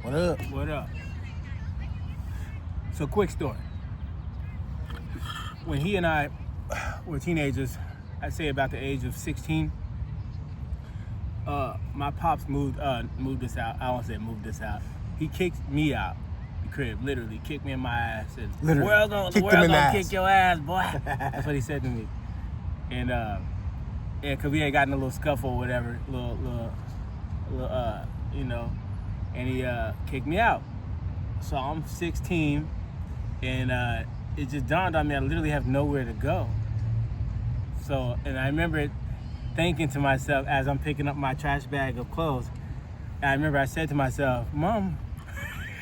What up? What up? So, quick story. When he and I were teenagers, I'd say about the age of 16, my pops moved us out. I won't say moved us out. He kicked me out the crib, literally kicked me in my ass. Said, the world gonna kick your ass, boy. That's what he said to me. And yeah, cause we had gotten a little scuffle or whatever, and he kicked me out. So I'm 16, and it just dawned on me I literally have nowhere to go. So, and I remember thinking to myself as I'm picking up my trash bag of clothes, and I remember I said to myself, Mom.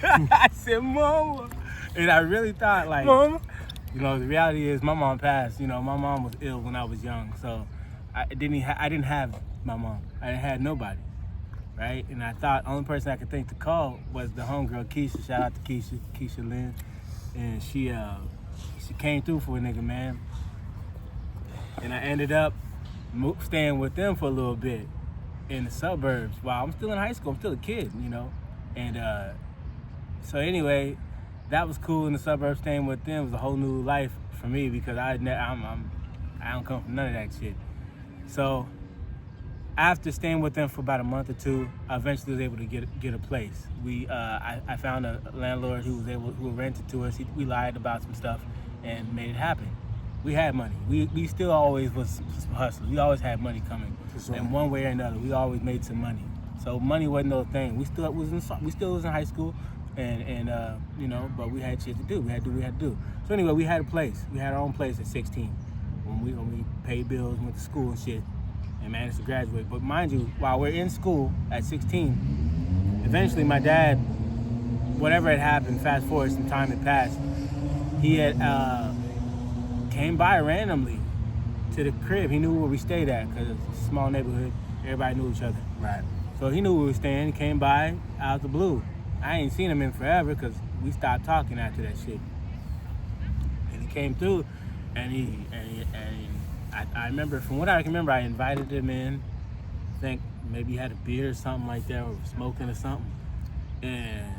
I said, Mom. And I really thought, like, Mom. You know, the reality is my mom passed. You know, my mom was ill when I was young, so I didn't have my mom. I didn't have nobody, right? And I thought the only person I could think to call was the homegirl Keisha. Shout out to Keisha Lynn. And she came through for a nigga, man. And I ended up staying with them for a little bit in the suburbs while I'm still in high school. I'm still a kid, you know. And so anyway, that was cool in the suburbs. Staying with them was a whole new life for me because I don't come from none of that shit. So after staying with them for about a month or two, I eventually was able to get a place. I found a landlord who rented to us. We lied about some stuff and made it happen. We had money. We still always was hustlers. We always had money coming. Sure. And one way or another, we always made some money. So money wasn't no thing. We still was in high school, and you know, but we had shit to do. We had to do what we had to do. So anyway, we had a place. We had our own place at 16 when we paid bills, went to school and shit, and managed to graduate. But mind you, while we're in school at 16, eventually my dad, whatever had happened, fast forward some time had passed, he had came by randomly to the crib. He knew where we stayed at because it's a small neighborhood. Everybody knew each other. Right. So he knew where we were staying. He came by out the blue. I ain't seen him in forever because we stopped talking after that shit. And he came through, and I remember, from what I can remember, I invited him in. I think maybe he had a beer or something like that, or smoking or something. And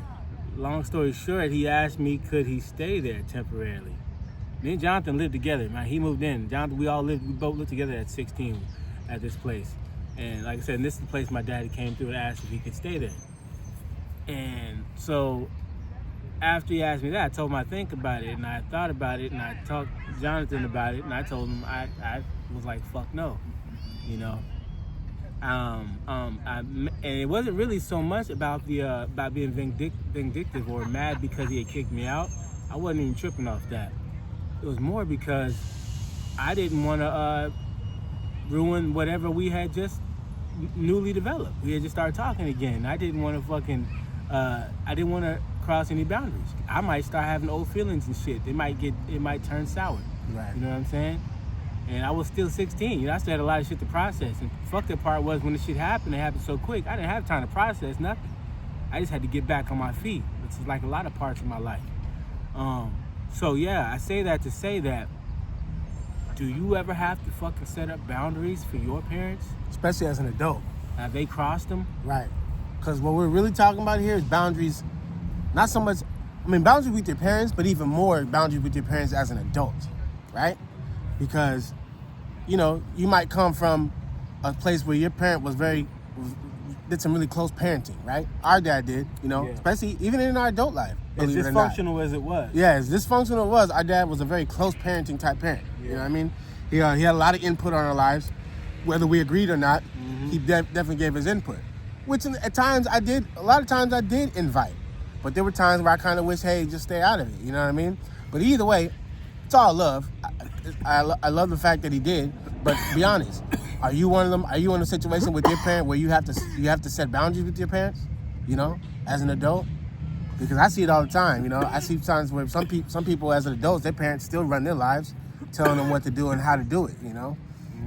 long story short, he asked me could he stay there temporarily. Me and Jonathan lived together, man. He moved in. Jonathan, we both lived together at 16 at this place. And like I said, this is the place my daddy came through and asked if he could stay there. And so after he asked me that, I told him I think about it, and I thought about it, and I talked to Jonathan about it, and I told him I was like, fuck no, you know. And it wasn't really so much about being vindictive or mad because he had kicked me out. I wasn't even tripping off that. It was more because I didn't want to ruin whatever we had just newly developed. We had just started talking again. I didn't want to cross any boundaries. I might start having old feelings and shit. It might turn sour. Right. You know what I'm saying? And I was still 16. You know, I still had a lot of shit to process. And fuck that part was when the shit happened, it happened so quick. I didn't have time to process nothing. I just had to get back on my feet, which is like a lot of parts of my life. So yeah, I say that to say that, do you ever have to fucking set up boundaries for your parents? Especially as an adult. Have they crossed them? Right. Because what we're really talking about here is boundaries, not so much, boundaries with your parents, but even more boundaries with your parents as an adult, right? Because, you know, you might come from a place where your parent did some really close parenting, right? Our dad did, you know, especially even in our adult life. As dysfunctional as it was. Yeah, as dysfunctional as it was, our dad was a very close parenting type parent. Yeah. You know what I mean? He had a lot of input on our lives, whether we agreed or not. Mm-hmm. He definitely gave his input, which a lot of times I did invite, but there were times where I kind of wish, hey, just stay out of it. You know what I mean? But either way, it's all love. I love the fact that he did, but be honest. Are you one of them? Are you in a situation with your parent where you have to set boundaries with your parents? You know, as an adult, because I see it all the time. You know, I see times where some people as adults, their parents still run their lives, telling them what to do and how to do it. You know,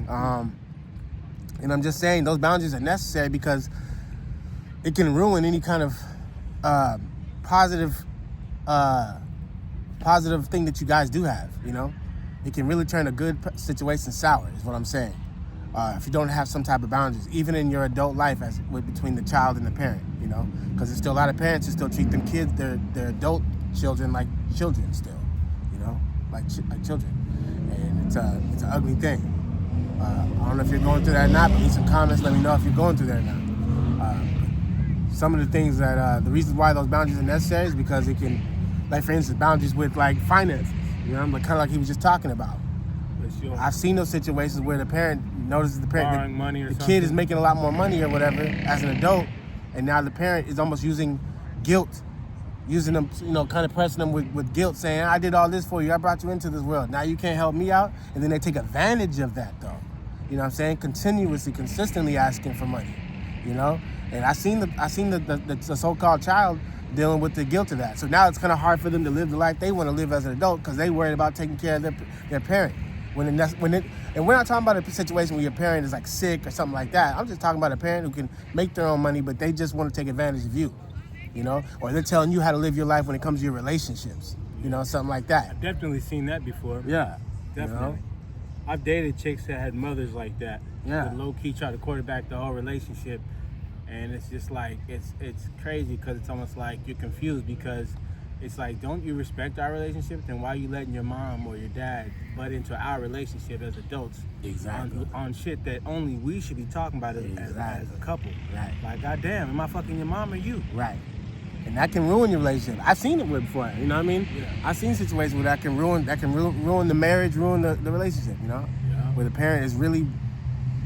and I'm just saying those boundaries are necessary because it can ruin any kind of positive thing that you guys do have. You know, it can really turn a good situation sour. Is what I'm saying. if you don't have some type of boundaries, even in your adult life, between the child and the parent, you know, because there's still a lot of parents who still treat them kids, their adult children, like children still, you know, like children, and it's an ugly thing. I don't know if you're going through that or not, but leave some comments. Let me know if you're going through that or not. Some of the things that the reasons why those boundaries are necessary is because it can, like for instance, boundaries with like finances. You know, but kind of like he was just talking about. Sure. I've seen those situations where the parent notices the kid is making a lot more money or whatever as an adult, and now the parent is almost using guilt, using them, you know, kind of pressing them with guilt, saying, I did all this for you, I brought you into this world, now you can't help me out, and then they take advantage of that though. You know what I'm saying? Consistently asking for money, you know? And I seen the so-called child dealing with the guilt of that. So now it's kind of hard for them to live the life they want to live as an adult because they worried about taking care of their parent. And we're not talking about a situation where your parent is like sick or something like that. I'm just talking about a parent who can make their own money, but they just want to take advantage of you, you know? Or they're telling you how to live your life when it comes to your relationships, you know, something like that. I've definitely seen that before. Yeah. Definitely. You know? I've dated chicks that had mothers like that. Yeah. That low-key try to quarterback the whole relationship. And it's just like, it's crazy because it's almost like you're confused because it's like, don't you respect our relationship? Then why are you letting your mom or your dad butt into our relationship as adults? Exactly. On shit that only we should be talking about as a couple. Right. Like, goddamn, am I fucking your mom or you? Right. And that can ruin your relationship. I've seen it before, you know what I mean? Yeah. I've seen situations where that can ruin the marriage, ruin the relationship, you know? Yeah. Where the parent is really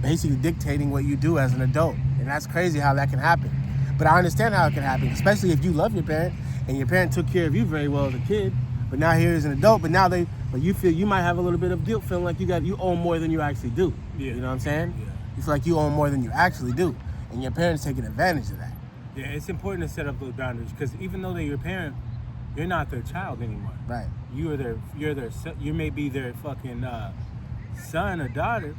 basically dictating what you do as an adult. And that's crazy how that can happen. But I understand how it can happen, especially if you love your parent and your parent took care of you very well as a kid, but now here as an adult, but you feel you might have a little bit of guilt, feeling like you owe more than you actually do. Yeah. You know what I'm saying? Yeah. You feel like you owe more than you actually do. And your parents taking advantage of that. Yeah, it's important to set up those boundaries because even though they're your parent, you're not their child anymore. Right. You may be their fucking son or daughter,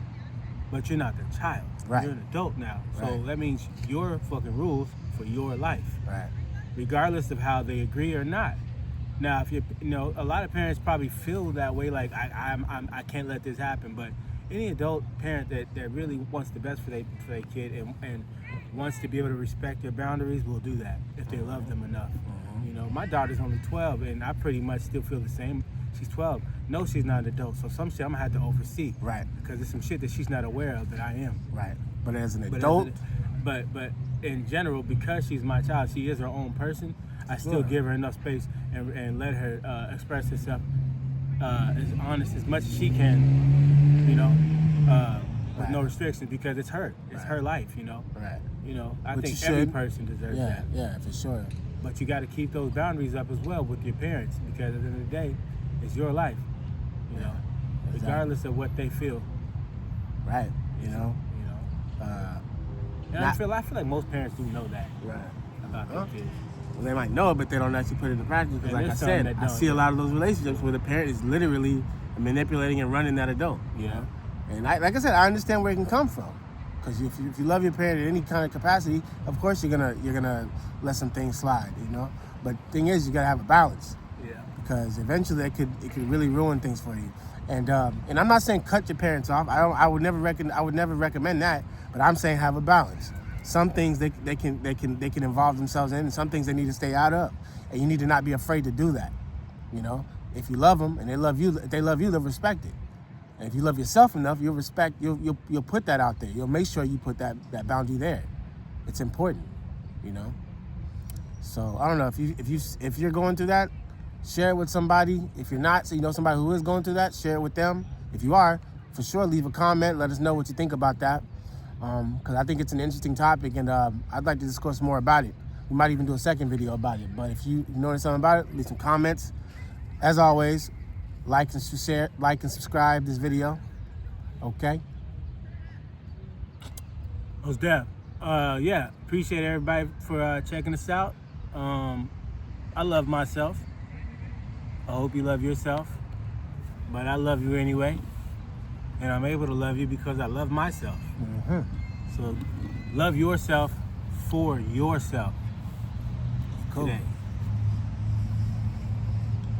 but you're not their child. Right. You're an adult now. So Right. that means your fucking rules for your life. Right. Regardless of how they agree or not. Now, if a lot of parents probably feel that way, like I can't let this happen. But any adult parent that really wants the best for their kid and wants to be able to respect their boundaries will do that if they love them enough. Mm-hmm. You know, my daughter's only 12, and I pretty much still feel the same. She's 12. No, she's not an adult, so some shit I'm gonna have to oversee. Right. Because there's some shit that she's not aware of that I am. Right. But as an adult, but in general, because she's my child, she is her own person. I still give her enough space and let her express herself as honest as much as she can, you know, with no restrictions because it's her. It's her life, you know. Right. You know, I Which think you every should. person deserves that. Yeah, for sure. But you got to keep those boundaries up as well with your parents because at the end of the day, it's your life, you know, Exactly. regardless of what they feel. Right. You know. And I feel like most parents do know that Right. about their kids. Well, they might know it, but they don't actually put it into practice. Because, And like I there's some said, that I don't, see a lot of those relationships where the parent is literally manipulating and running that adult. You know? And like I said, I understand where it can come from. Because if you love your parent in any kind of capacity, of course you're gonna let some things slide. You know. But the thing is, you gotta have a balance. Yeah. Because eventually it could really ruin things for you. And I'm not saying cut your parents off. I would never recommend that. But I'm saying have a balance. Some things they can involve themselves in, and some things they need to stay out of. And you need to not be afraid to do that. You know, if you love them and they love you, they'll respect it. And if you love yourself enough, you'll put that out there. You'll make sure you put that boundary there. It's important, you know. So I don't know if you're going through that, share it with somebody. If you're not, so you know somebody who is going through that, share it with them. If you are, for sure, leave a comment. Let us know what you think about that. Because I think it's an interesting topic, and I'd like to discuss more about it. We might even do a second video about it. But if you notice something about it, leave some comments. As always, like and subscribe this video. Okay. Most def. Yeah, appreciate everybody for checking us out. I love myself. I hope you love yourself. But I love you anyway. And I'm able to love you because I love myself. Mm-hmm. So love yourself for yourself. Cool. Today.